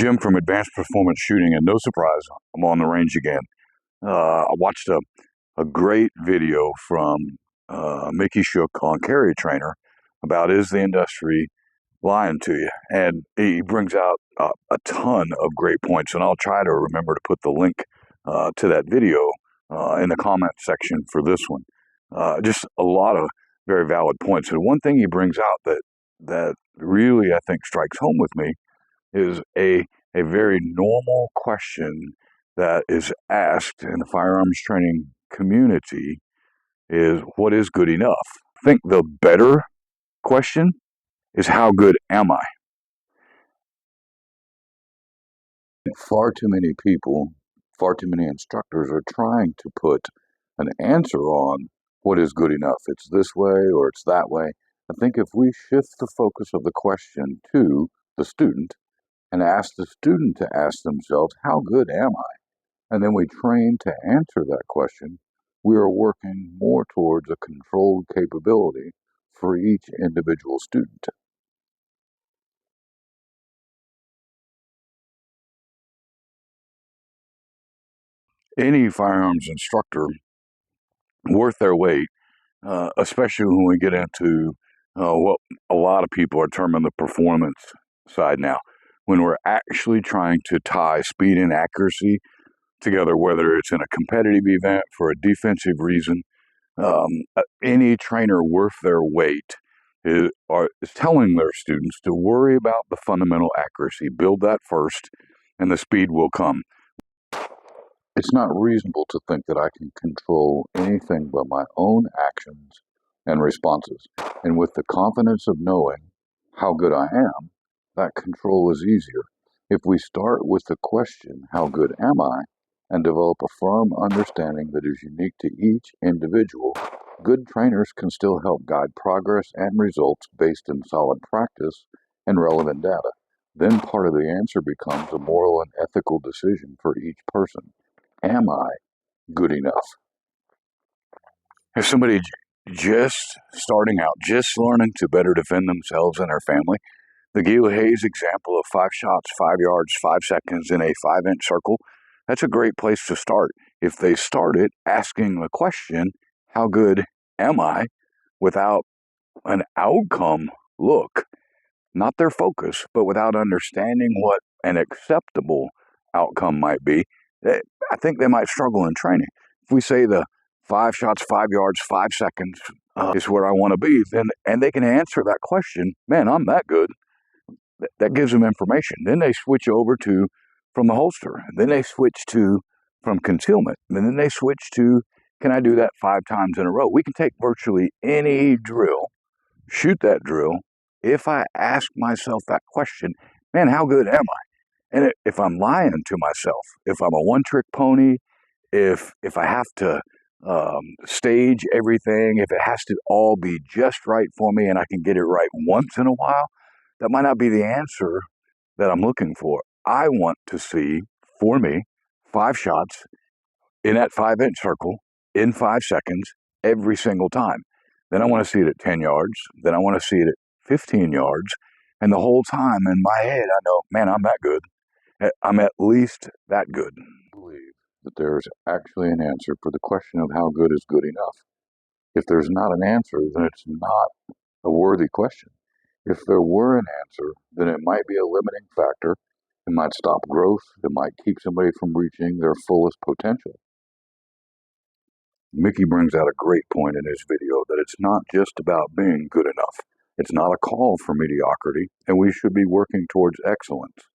Jim from Advanced Performance Shooting, and no surprise, I'm on the range again. I watched a great video from Mickey Shook on Carry Trainer about is the industry lying to you? And he brings out a ton of great points, and I'll try to remember to put the link to that video in the comment section for this one. Just a lot of very valid points. And one thing he brings out that really I think strikes home with me is a very normal question that is asked in the firearms training community is, what is good enough? I think the better question is, how good am I? Far too many people, far too many instructors are trying to put an answer on what is good enough. It's this way or it's that way. I think if we shift the focus of the question to the student and ask the student to ask themselves, how good am I? And then we train to answer that question, we are working more towards a controlled capability for each individual student. Any firearms instructor worth their weight, especially when we get into what a lot of people are terming the performance side now, when we're actually trying to tie speed and accuracy together, whether it's in a competitive event for a defensive reason. Any trainer worth their weight is telling their students to worry about the fundamental accuracy, build that first, and the speed will come. It's not reasonable to think that I can control anything but my own actions and responses. And with the confidence of knowing how good I am, that control is easier. If we start with the question, how good am I, and develop a firm understanding that is unique to each individual, good trainers can still help guide progress and results based in solid practice and relevant data. Then part of the answer becomes a moral and ethical decision for each person. Am I good enough? If somebody just starting out, just learning to better defend themselves and their family, the Gila Hayes example of 5 shots, 5 yards, 5 seconds in a 5-inch circle, that's a great place to start. If they started asking the question, how good am I, without an outcome look, not their focus, but without understanding what an acceptable outcome might be, I think they might struggle in training. If we say the 5 shots, 5 yards, 5 seconds is where I want to be, then and they can answer that question, man, I'm that good. That gives them information. Then they switch over to from the holster. Then they switch to from concealment. And then they switch to, can I do that 5 times in a row? We can take virtually any drill, shoot that drill. If I ask myself that question, man, how good am I? And if I'm lying to myself, if I'm a one-trick pony, if I have to stage everything, if it has to all be just right for me and I can get it right once in a while, that might not be the answer that I'm looking for. I want to see, for me, 5 shots in that 5-inch circle in 5 seconds every single time. Then I want to see it at 10 yards. Then I want to see it at 15 yards. And the whole time in my head, I know, man, I'm that good. I'm at least that good. I believe that there's actually an answer for the question of how good is good enough. If there's not an answer, then it's not a worthy question. If there were an answer, then it might be a limiting factor. It might stop growth. It might keep somebody from reaching their fullest potential. Mickey brings out a great point in his video that it's not just about being good enough. It's not a call for mediocrity, and we should be working towards excellence.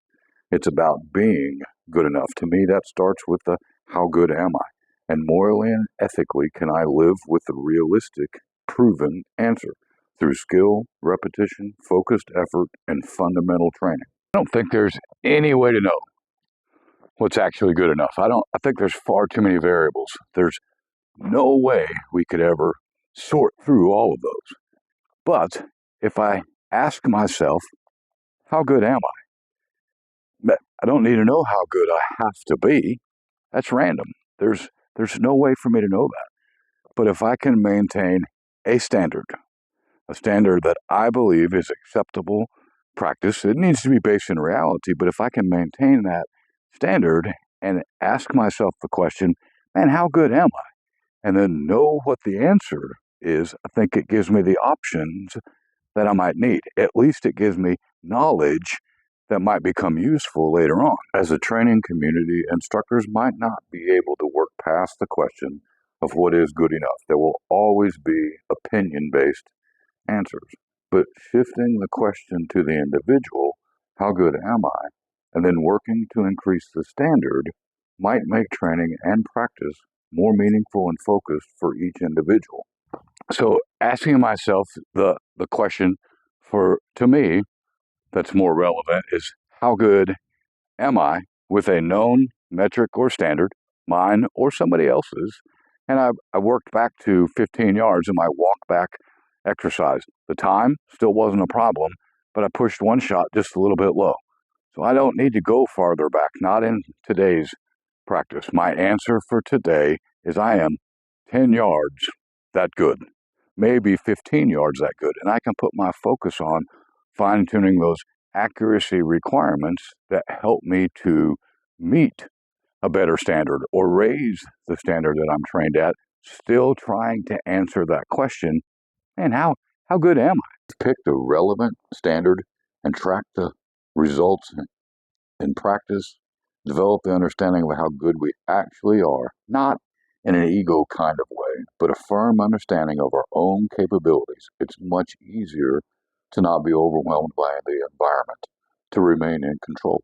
It's about being good enough. To me, that starts with the how good am I? And morally and ethically, can I live with the realistic, proven answer through skill, repetition, focused effort, and fundamental training? I don't think there's any way to know what's actually good enough. I think there's far too many variables. There's no way we could ever sort through all of those. But if I ask myself, how good am I? I don't need to know how good I have to be. That's random. There's no way for me to know that. But if I can maintain a standard that I believe is acceptable practice, it needs to be based in reality. But if I can maintain that standard and ask myself the question, man, how good am I? And then know what the answer is, I think it gives me the options that I might need. At least it gives me knowledge that might become useful later on. As a training community, instructors might not be able to work past the question of what is good enough. There will always be opinion-based answers. But shifting the question to the individual, how good am I? And then working to increase the standard might make training and practice more meaningful and focused for each individual. So asking myself the question to me that's more relevant is how good am I with a known metric or standard, mine or somebody else's? And I worked back to 15 yards in my walk back exercise. The time still wasn't a problem, but I pushed one shot just a little bit low. So I don't need to go farther back, not in today's practice. My answer for today is I am 10 yards that good, maybe 15 yards that good. And I can put my focus on fine-tuning those accuracy requirements that help me to meet a better standard or raise the standard that I'm trained at, still trying to answer that question, and how good am I? Pick the relevant standard and track the results in practice, develop the understanding of how good we actually are, not in an ego kind of way, but a firm understanding of our own capabilities. It's much easier to not be overwhelmed by the environment, to remain in control.